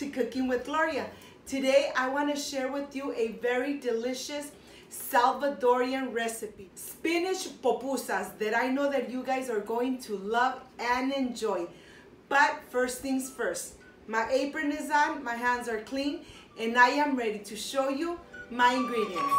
to Cooking with Gloria. Today I want to share with you a very delicious Salvadorian recipe, spinach pupusas, that I know that you guys are going to love and enjoy. But first things first, my apron is on, my hands are clean, and I am ready to show you my ingredients.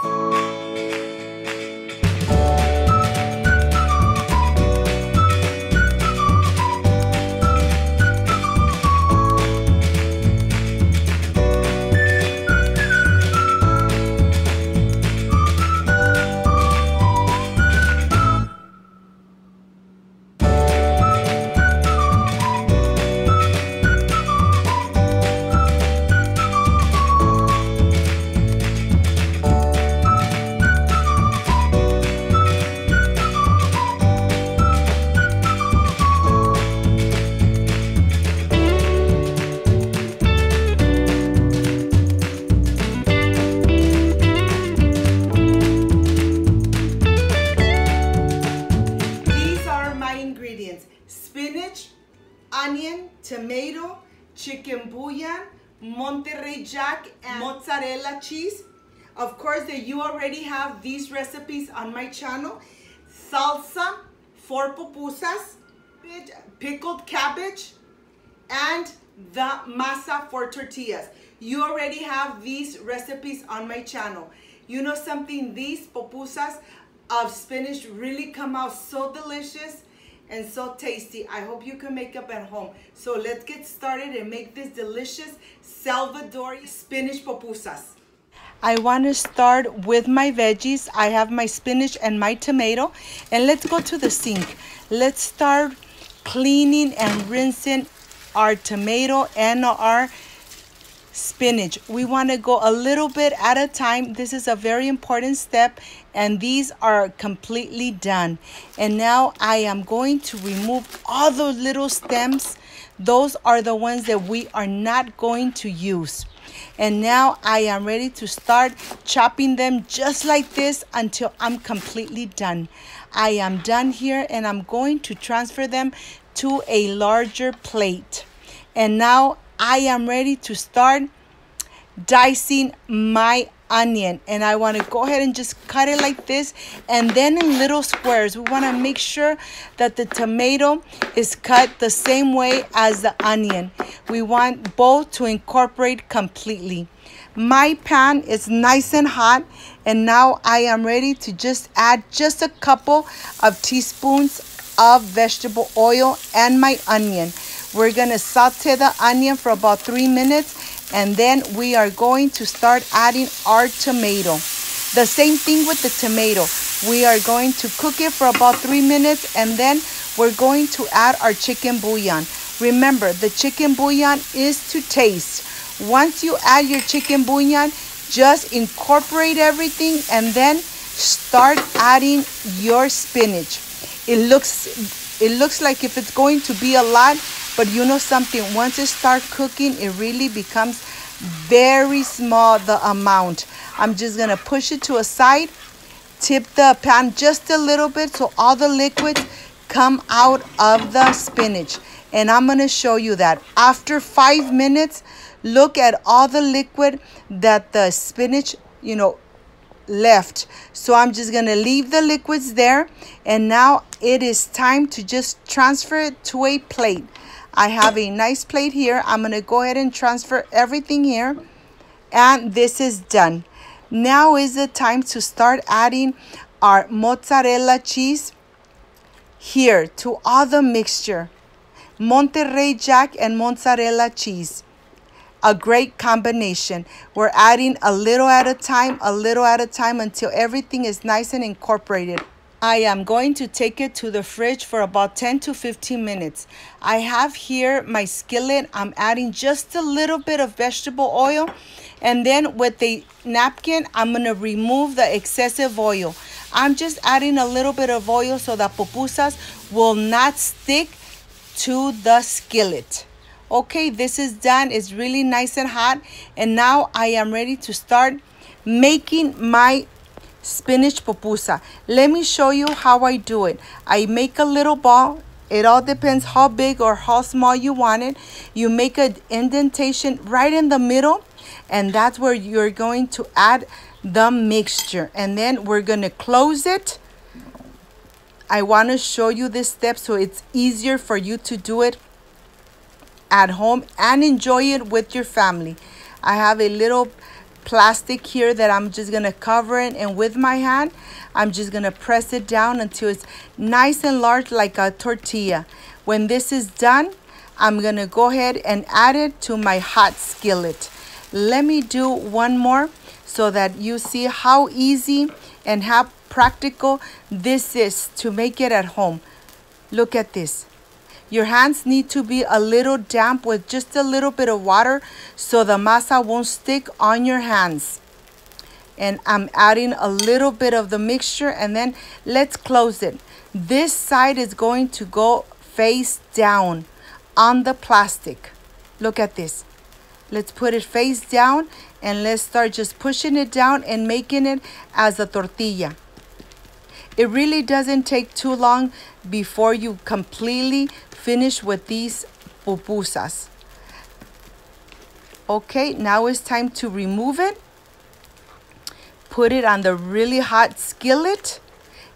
Spinach, onion, tomato, chicken bouillon, Monterey Jack, and mozzarella cheese. Of course, that you already have these recipes on my channel. Salsa for pupusas, pickled cabbage, and the masa for tortillas. You already have these recipes on my channel. You know something, these pupusas of spinach really come out so delicious and so tasty. I hope you can make up at home. So let's get started and make this delicious Salvadorian spinach pupusas. I want to start with my veggies. I have my spinach and my tomato. And let's go to the sink. Let's start cleaning and rinsing our tomato and our spinach. We want to go a little bit at a time. This is a very important step, and these are completely done. And now I am going to remove all those little stems. Those are the ones that we are not going to use. And now I am ready to start chopping them just like this until I'm completely done. I am done here, and I'm going to transfer them to a larger plate. And now I am ready to start dicing my onion, and I want to go ahead and just cut it like this, and then in little squares. We want to make sure that the tomato is cut the same way as the onion. We want both to incorporate completely. My pan is nice and hot, and now I am ready to just add just a couple of teaspoons of vegetable oil and my onion. We're going to saute the onion for about 3 minutes, and then we are going to start adding our tomato. The same thing with the tomato. We are going to cook it for about 3 minutes, and then we're going to add our chicken bouillon. Remember, the chicken bouillon is to taste. Once you add your chicken bouillon, just incorporate everything and then start adding your spinach. It looks like if it's going to be a lot, but you know something, once it starts cooking, it really becomes very small, the amount. I'm just going to push it to a side, tip the pan just a little bit so all the liquids come out of the spinach. And I'm going to show you that. After 5 minutes, look at all the liquid that the spinach, left. So I'm just going to leave the liquids there. And now it is time to just transfer it to a plate. I have a nice plate here. I'm going to go ahead and transfer everything here. And this is done. Now is the time to start adding our mozzarella cheese here to all the mixture. Monterey Jack and mozzarella cheese. A great combination. We're adding a little at a time until everything is nice and incorporated. I am going to take it to the fridge for about 10 to 15 minutes. I have here my skillet. I'm adding just a little bit of vegetable oil, and then with a napkin, I'm going to remove the excessive oil. I'm just adding a little bit of oil so that pupusas will not stick to the skillet. Okay, this is done. It's really nice and hot, and now I am ready to start making my spinach pupusa. Let me show you how I do it. I make a little ball It all depends how big or how small you want it. You make an indentation right in the middle, and that's where you're going to add the mixture. And then we're going to close it. I want to show you this step so it's easier for you to do it at home and enjoy it with your family. I have a little plastic here that I'm just gonna cover it, and with my hand I'm just gonna press it down until it's nice and large like a tortilla. When this is done, I'm gonna go ahead and add it to my hot skillet. Let me do one more so that you see how easy and how practical this is to make it at home. Look at this. Your hands need to be a little damp with just a little bit of water so the masa won't stick on your hands. And I'm adding a little bit of the mixture, and then let's close it. This side is going to go face down on the plastic. Look at this. Let's put it face down and let's start just pushing it down and making it as a tortilla. It really doesn't take too long before you completely finish with these pupusas. Okay, now it's time to remove it. Put it on the really hot skillet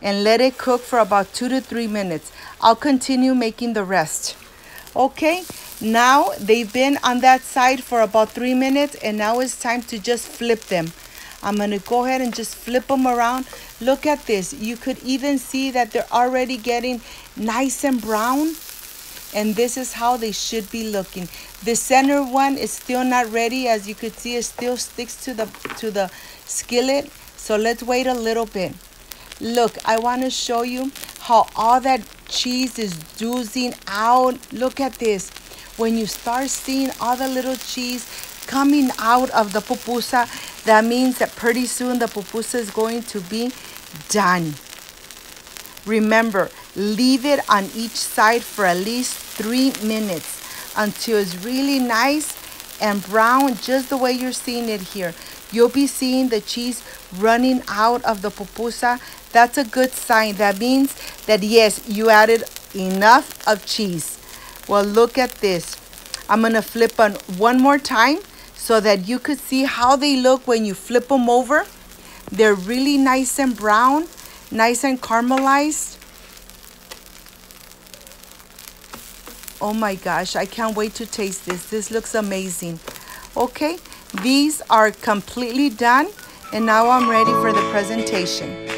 and let it cook for about 2 to 3 minutes. I'll continue making the rest. Okay, now they've been on that side for about 3 minutes, and now it's time to just flip them. I'm gonna go ahead and just flip them around. Look at this. You could even see that they're already getting nice and brown. And this is how they should be looking. The center one is still not ready. As you could see, it still sticks to the skillet. So let's wait a little bit. Look, I want to show you how all that cheese is oozing out. Look at this. When you start seeing all the little cheese coming out of the pupusa, that means that pretty soon the pupusa is going to be done. Remember, leave it on each side for at least 3 minutes until it's really nice and brown, just the way you're seeing it here. You'll be seeing the cheese running out of the pupusa. That's a good sign. That means that yes, you added enough of cheese. Well, look at this. I'm gonna flip on one more time so that you could see how they look when you flip them over. They're really nice and brown, nice and caramelized. Oh my gosh, I can't wait to taste this. This looks amazing. Okay, these are completely done, and now I'm ready for the presentation.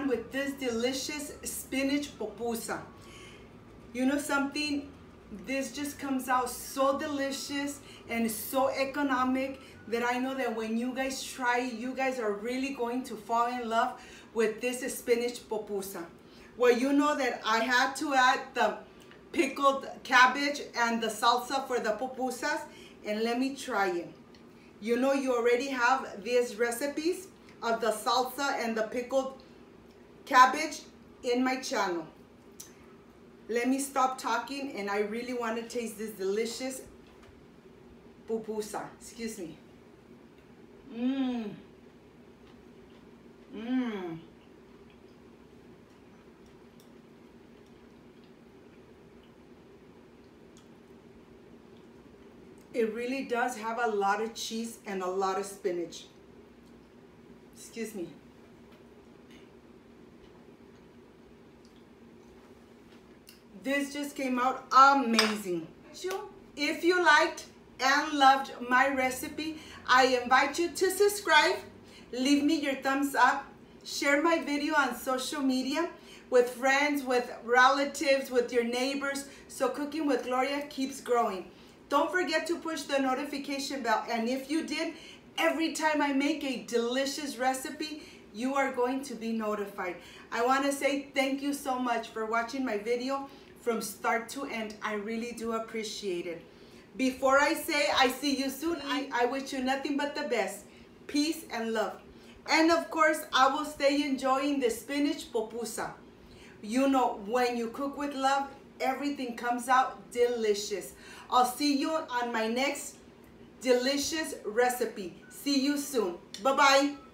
With this delicious spinach pupusa. You know something? This just comes out so delicious and so economic that I know that when you guys try it, you guys are really going to fall in love with this spinach pupusa. Well, you know that I had to add the pickled cabbage and the salsa for the pupusas, and let me try it. You know you already have these recipes of the salsa and the pickled cabbage in my channel. Let me stop talking, and I really want to taste this delicious pupusa. Excuse me. Mmm. Mmm. It really does have a lot of cheese and a lot of spinach. Excuse me. This just came out amazing. If you liked and loved my recipe, I invite you to subscribe, leave me your thumbs up, share my video on social media with friends, with relatives, with your neighbors, so Cooking with Gloria keeps growing. Don't forget to push the notification bell, and if you did, every time I make a delicious recipe, you are going to be notified. I want to say thank you so much for watching my video from start to end. I really do appreciate it. Before I say I see you soon, I wish you nothing but the best. Peace and love. And of course, I will stay enjoying the spinach pupusa. You know, when you cook with love, everything comes out delicious. I'll see you on my next delicious recipe. See you soon. Bye-bye.